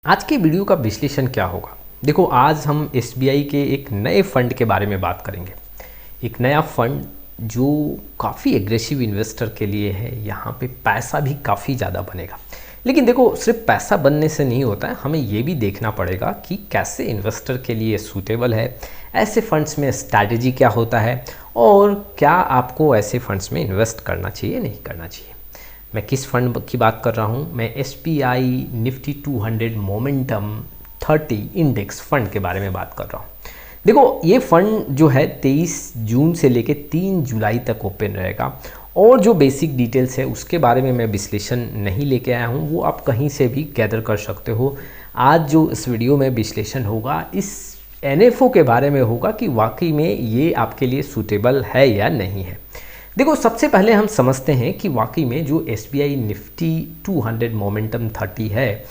आज के वीडियो का विश्लेषण क्या होगा। देखो, आज हम एसबीआई के एक नए फंड के बारे में बात करेंगे। एक नया फंड जो काफ़ी एग्रेसिव इन्वेस्टर के लिए है। यहाँ पे पैसा भी काफ़ी ज़्यादा बनेगा। लेकिन देखो, सिर्फ पैसा बनने से नहीं होता है, हमें ये भी देखना पड़ेगा कि कैसे इन्वेस्टर के लिए सूटेबल है, ऐसे फंड्स में स्ट्रैटेजी क्या होता है और क्या आपको ऐसे फंड्स में इन्वेस्ट करना चाहिए नहीं करना चाहिए। मैं किस फंड की बात कर रहा हूँ? मैं SBI Nifty 200 momentum 30 index fund के बारे में बात कर रहा हूँ। देखो, ये फंड जो है 23 जून से लेके 3 जुलाई तक ओपन रहेगा और जो बेसिक डिटेल्स है उसके बारे में मैं विश्लेषण नहीं लेके आया हूँ, वो आप कहीं से भी गैदर कर सकते हो। आज जो इस वीडियो में विश्लेषण होगा इस एनएफओ के बारे में होगा कि वाकई में ये आपके लिए सूटेबल है या नहीं है। देखो, सबसे पहले हम समझते हैं कि वाकई में जो एसबीआई निफ्टी 200 मोमेंटम 30 है,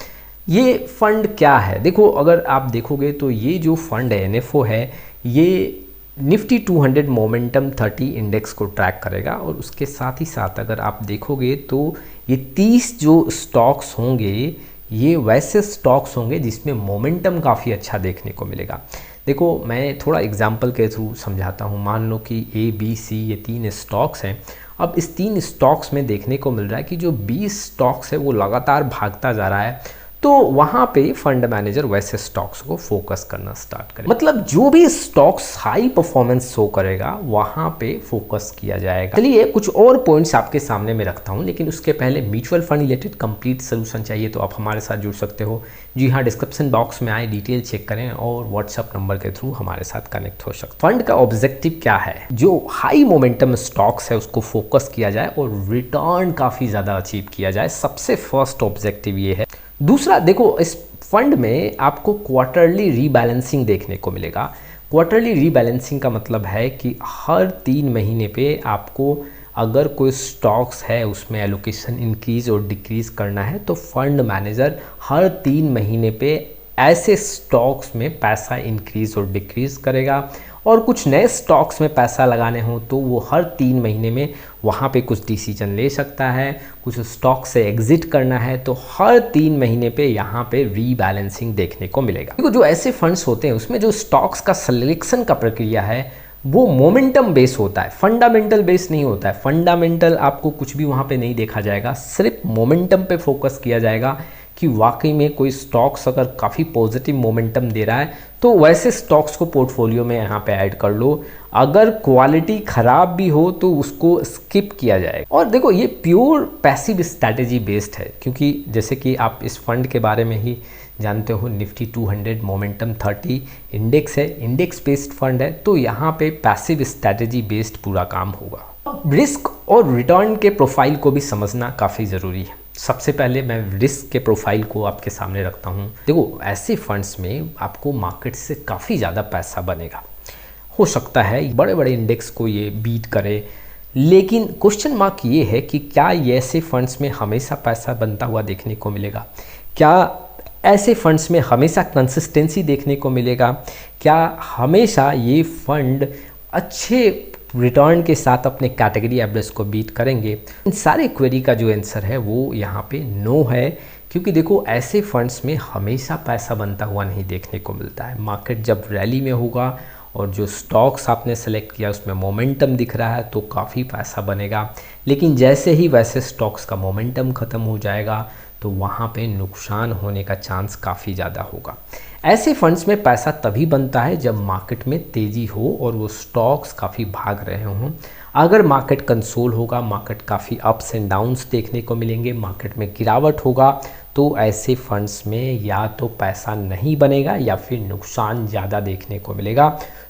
ये फंड क्या है। देखो, अगर आप देखोगे तो ये जो फंड है एनएफओ है, ये निफ्टी 200 मोमेंटम 30 इंडेक्स को ट्रैक करेगा और उसके साथ ही साथ अगर आप देखोगे तो ये 30 जो स्टॉक्स होंगे ये वैसे स्टॉक्स होंगे जिसमें मोमेंटम काफ़ी अच्छा देखने को मिलेगा। देखो, मैं थोड़ा एग्जांपल के थ्रू समझाता हूँ। मान लो कि ए बी सी ये 3 स्टॉक्स हैं। अब इस 3 स्टॉक्स में देखने को मिल रहा है कि जो 20 स्टॉक्स है वो लगातार भागता जा रहा है, तो वहाँ पे फंड मैनेजर वैसे स्टॉक्स को फोकस करना स्टार्ट करे। मतलब जो भी स्टॉक्स हाई परफॉर्मेंस शो करेगा वहाँ पे फोकस किया जाएगा। चलिए, कुछ और पॉइंट्स आपके सामने में रखता हूँ, लेकिन उसके पहले mutual fund related complete solution चाहिए तो आप हमारे साथ जुड़ सकते हो। जी हाँ, डिस्क्रिप्शन बॉक्स में आए, डिटेल चेक करें और व्हाट्सअप नंबर के थ्रू हमारे साथ कनेक्ट हो सकते। फंड का ऑब्जेक्टिव क्या है? जो हाई मोमेंटम स्टॉक्स है उसको फोकस किया जाए और रिटर्न काफ़ी ज़्यादा अचीव किया जाए। सबसे फर्स्ट ऑब्जेक्टिव ये है। दूसरा, देखो, इस फंड में आपको क्वार्टरली रीबैलेंसिंग देखने को मिलेगा। क्वार्टरली रीबैलेंसिंग का मतलब है कि हर 3 महीने पे आपको अगर कोई स्टॉक्स है उसमें एलोकेशन इंक्रीज और डिक्रीज करना है तो फंड मैनेजर हर 3 महीने पे ऐसे स्टॉक्स में पैसा इंक्रीज और डिक्रीज करेगा। और कुछ नए स्टॉक्स में पैसा लगाने हो तो वो हर 3 महीने में वहाँ पे कुछ डिसीजन ले सकता है। कुछ स्टॉक से एग्जिट करना है तो हर 3 महीने पे यहाँ पे रीबैलेंसिंग देखने को मिलेगा। देखो, जो ऐसे फंड्स होते हैं उसमें जो स्टॉक्स का सिलेक्शन का प्रक्रिया है वो मोमेंटम बेस होता है, फंडामेंटल बेस नहीं होता है। फंडामेंटल आपको कुछ भी वहाँ पे नहीं देखा जाएगा, सिर्फ मोमेंटम पे फोकस किया जाएगा कि वाकई में कोई स्टॉक्स अगर काफ़ी पॉजिटिव मोमेंटम दे रहा है तो वैसे स्टॉक्स को पोर्टफोलियो में यहाँ पे ऐड कर लो। अगर क्वालिटी ख़राब भी हो तो उसको स्किप किया जाएगा। और देखो, ये प्योर पैसिव स्ट्रैटेजी बेस्ड है, क्योंकि जैसे कि आप इस फंड के बारे में ही जानते हो, निफ्टी 200 मोमेंटम 30 इंडेक्स है, इंडेक्स बेस्ड फंड है, तो यहाँ पे पैसिव स्ट्रैटेजी बेस्ड पूरा काम होगा। रिस्क और रिटर्न के प्रोफाइल को भी समझना काफ़ी ज़रूरी है। सबसे पहले मैं रिस्क के प्रोफाइल को आपके सामने रखता हूँ। देखो, ऐसे फंड्स में आपको मार्केट से काफ़ी ज़्यादा पैसा बनेगा। हो सकता है बड़े बड़े इंडेक्स को ये बीट करे, लेकिन क्वेश्चन मार्क ये है कि क्या ये ऐसे फंड्स में हमेशा पैसा बनता हुआ देखने को मिलेगा? क्या ऐसे फंड्स में हमेशा कंसिस्टेंसी देखने को मिलेगा? क्या हमेशा ये फंड अच्छे रिटर्न के साथ अपने कैटेगरी एवरेज को बीट करेंगे? इन सारे क्वेरी का जो आंसर है वो यहाँ पे नो है, क्योंकि देखो, ऐसे फंड्स में हमेशा पैसा बनता हुआ नहीं देखने को मिलता है। मार्केट जब रैली में होगा और जो स्टॉक्स आपने सेलेक्ट किया उसमें मोमेंटम दिख रहा है तो काफ़ी पैसा बनेगा, लेकिन जैसे ही वैसे स्टॉक्स का मोमेंटम ख़त्म हो जाएगा तो वहाँ पे नुकसान होने का चांस काफ़ी ज़्यादा होगा। ऐसे फंड्स में पैसा तभी बनता है जब मार्केट में तेज़ी हो और वो स्टॉक्स काफ़ी भाग रहे हों। अगर मार्केट कंसोल होगा, मार्केट काफ़ी अप्स एंड डाउन्स देखने को मिलेंगे, मार्केट में गिरावट होगा, तो ऐसे फंड्स में या तो पैसा नहीं बनेगा या फिर नुकसान ज़्यादा देखने को मिलेगा।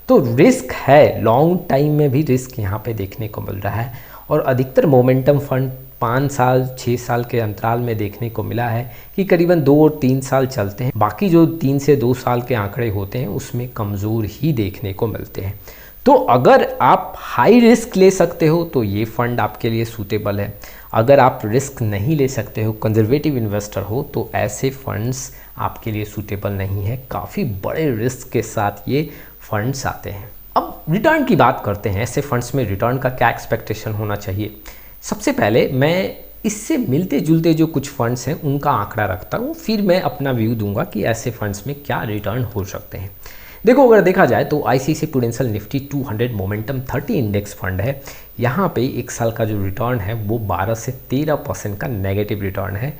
तो रिस्क है, लॉन्ग टाइम में भी रिस्क यहाँ पे देखने को मिल रहा है। और अधिकतर मोमेंटम फंड 5 साल 6 साल के अंतराल में देखने को मिला है कि करीबन 2 और 3 साल चलते हैं। बाकी जो 3 से 2 साल के आंकड़े होते हैं उसमें कमज़ोर ही देखने को मिलते हैं। तो अगर आप हाई रिस्क ले सकते हो तो ये फंड आपके लिए सूटेबल है। अगर आप रिस्क नहीं ले सकते हो, कंजर्वेटिव इन्वेस्टर हो, तो ऐसे फंड्स आपके लिए सूटेबल नहीं है। काफ़ी बड़े रिस्क के साथ ये फंड्स आते हैं। अब रिटर्न की बात करते हैं। ऐसे फंड्स में रिटर्न का क्या एक्सपेक्टेशन होना चाहिए? सबसे पहले मैं इससे मिलते जुलते जो कुछ फंड्स हैं उनका आंकड़ा रखता हूँ, फिर मैं अपना व्यू दूंगा कि ऐसे फंड्स में क्या रिटर्न हो सकते हैं। देखो अगर देखा जाए तो ICICI prudential Nifty 200 momentum 30 index fund है। यहाँ पे एक साल का जो रिटर्न है वो 12 से 13% का नेगेटिव रिटर्न है।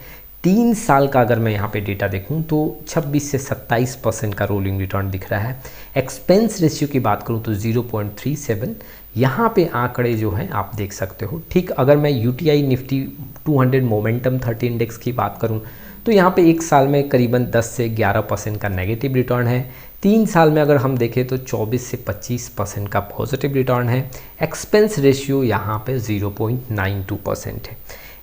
3 साल का अगर मैं यहाँ पे डेटा देखूँ तो 26 से 27% का रोलिंग रिटर्न दिख रहा है। एक्सपेंस रेशियो की बात करूँ तो 0.37, यहाँ पे आंकड़े जो हैं आप देख सकते हो। ठीक अगर मैं यूटीआई निफ्टी 200 मोमेंटम 30 इंडेक्स की बात करूँ तो यहाँ पे एक साल में करीबन 10 से 11% का नेगेटिव रिटर्न है। 3 साल में अगर हम देखें तो 24 से 25% का पॉजिटिव रिटर्न है। एक्सपेंस रेशियो यहाँ पे 0.92% है।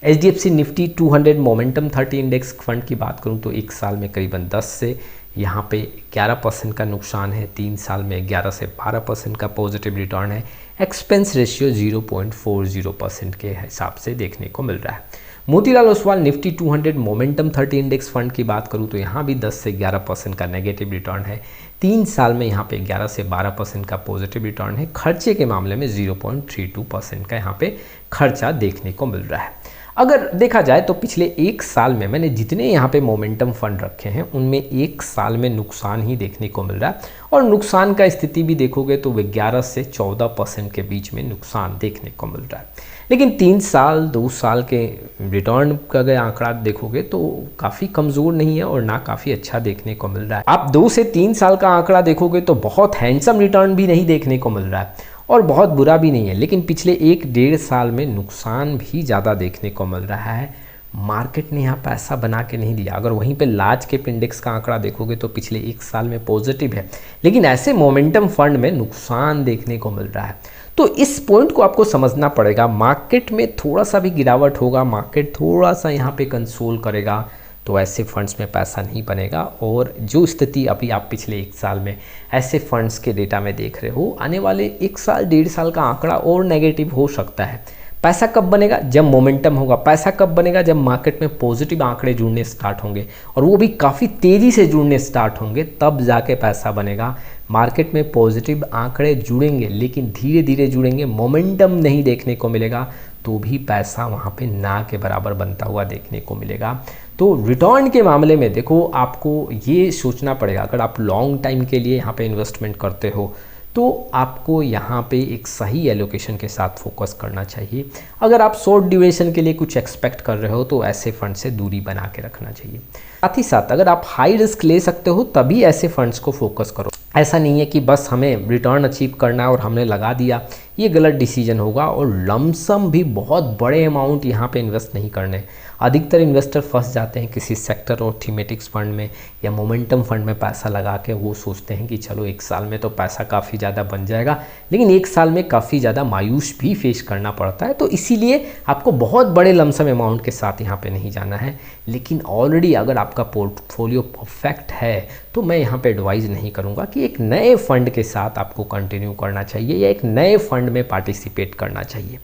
HDFC Nifty 200 momentum 30 index fund की बात करूँ तो एक साल में करीबन 10 से यहाँ पे 11% का नुकसान है। 3 साल में 11 से 12% का पॉजिटिव रिटर्न है। एक्सपेंस रेशियो 0.40% के हिसाब से देखने को मिल रहा है। Motilal Oswal Nifty 200 momentum 30 index fund की बात करूँ तो यहाँ भी 10 से 11% का नेगेटिव रिटर्न है। 3 साल में यहाँ पे 11 से 12% का पॉजिटिव रिटर्न है। खर्चे के मामले में 0.32% का यहाँ पे खर्चा देखने को मिल रहा है। अगर देखा जाए तो पिछले एक साल में मैंने जितने यहाँ पे मोमेंटम फंड रखे हैं उनमें एक साल में नुकसान ही देखने को मिल रहा है, और नुकसान का स्थिति भी देखोगे तो 11 से 14% के बीच में नुकसान देखने को मिल रहा है। लेकिन 3 साल 2 साल के रिटर्न का अगर आंकड़ा देखोगे तो काफ़ी कमज़ोर नहीं है और ना काफ़ी अच्छा देखने को मिल रहा है। आप 2 से 3 साल का आंकड़ा देखोगे तो बहुत हैंडसम रिटर्न भी नहीं देखने को मिल रहा है और बहुत बुरा भी नहीं है, लेकिन पिछले 1-1.5 साल में नुकसान भी ज़्यादा देखने को मिल रहा है। मार्केट ने यहाँ पैसा बना के नहीं दिया। अगर वहीं पे लार्ज कैप इंडेक्स का आंकड़ा देखोगे तो पिछले 1 साल में पॉजिटिव है, लेकिन ऐसे मोमेंटम फंड में नुकसान देखने को मिल रहा है। तो इस पॉइंट को आपको समझना पड़ेगा। मार्केट में थोड़ा सा भी गिरावट होगा, मार्केट थोड़ा सा यहाँ पे कंसोल करेगा तो ऐसे फंड्स में पैसा नहीं बनेगा। और जो स्थिति अभी आप पिछले 1 साल में ऐसे फंड्स के डेटा में देख रहे हो, आने वाले 1 साल 1.5 साल का आंकड़ा और नेगेटिव हो सकता है। पैसा कब बनेगा? जब मोमेंटम होगा। पैसा कब बनेगा? जब मार्केट में पॉजिटिव आंकड़े जुड़ने स्टार्ट होंगे, और वो भी काफ़ी तेज़ी से जुड़ने स्टार्ट होंगे, तब जाके पैसा बनेगा। मार्केट में पॉजिटिव आंकड़े जुड़ेंगे लेकिन धीरे धीरे जुड़ेंगे, मोमेंटम नहीं देखने को मिलेगा तो भी पैसा वहाँ पे ना के बराबर बनता हुआ देखने को मिलेगा। तो रिटर्न के मामले में देखो आपको ये सोचना पड़ेगा, अगर आप लॉन्ग टाइम के लिए यहाँ पे इन्वेस्टमेंट करते हो तो आपको यहाँ पे एक सही एलोकेशन के साथ फोकस करना चाहिए। अगर आप शॉर्ट ड्यूरेशन के लिए कुछ एक्सपेक्ट कर रहे हो तो ऐसे फंड से दूरी बना के रखना चाहिए। साथ ही साथ अगर आप हाई रिस्क ले सकते हो तभी ऐसे फंड्स को फोकस करो। ऐसा नहीं है कि बस हमें रिटर्न अचीव करना है और हमने लगा दिया, ये गलत डिसीजन होगा। और लमसम भी बहुत बड़े अमाउंट यहाँ पे इन्वेस्ट नहीं करने। अधिकतर इन्वेस्टर फंस जाते हैं किसी सेक्टर और थीमेटिक्स फंड में या मोमेंटम फंड में पैसा लगा के। वो सोचते हैं कि चलो 1 साल में तो पैसा काफ़ी ज़्यादा बन जाएगा, लेकिन 1 साल में काफ़ी ज़्यादा मायूस भी फेस करना पड़ता है। तो इसीलिए आपको बहुत बड़े लमसम अमाउंट के साथ यहाँ पे नहीं जाना है। लेकिन ऑलरेडी अगर आपका पोर्टफोलियो परफेक्ट है तो मैं यहाँ पे एडवाइज़ नहीं करूँगा कि एक नए फंड के साथ आपको कंटिन्यू करना चाहिए या एक नए फंड में पार्टिसिपेट करना चाहिए।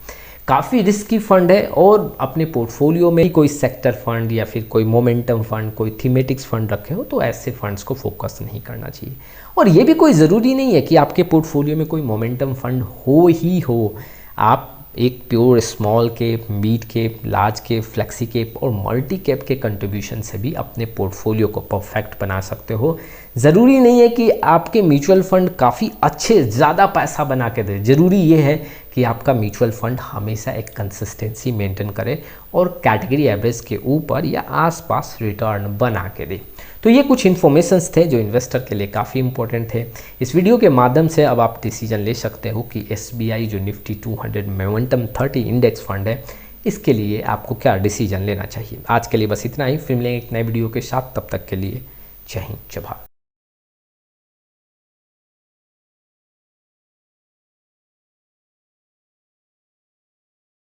काफ़ी रिस्की फंड है और अपने पोर्टफोलियो में कोई सेक्टर फंड या फिर कोई मोमेंटम फंड, कोई थीमेटिक्स फंड रखे हो तो ऐसे फंड्स को फोकस नहीं करना चाहिए। और ये भी कोई ज़रूरी नहीं है कि आपके पोर्टफोलियो में कोई मोमेंटम फंड हो ही हो। आप एक pure small cap, mid cap, large cap, flexi cap और मल्टी कैप के कंट्रीब्यूशन से भी अपने पोर्टफोलियो को परफेक्ट बना सकते हो। ज़रूरी नहीं है कि आपके म्यूचुअल फंड काफ़ी अच्छे ज़्यादा पैसा बना के दे। ज़रूरी ये है कि आपका म्यूचुअल फंड हमेशा एक कंसिस्टेंसी मेंटेन करे और कैटेगरी एवरेज के ऊपर या आसपास रिटर्न बना के दे। तो ये कुछ इन्फॉर्मेशंस थे जो इन्वेस्टर के लिए काफ़ी इंपॉर्टेंट थे। इस वीडियो के माध्यम से अब आप डिसीजन ले सकते हो कि SBI जो निफ्टी 200 मोमेंटम 30 इंडेक्स फंड है, इसके लिए आपको क्या डिसीजन लेना चाहिए। आज के लिए बस इतना ही, फिर मिलेंगे एक नए वीडियो के साथ। तब तक के लिए जय हिंद, जय भारत।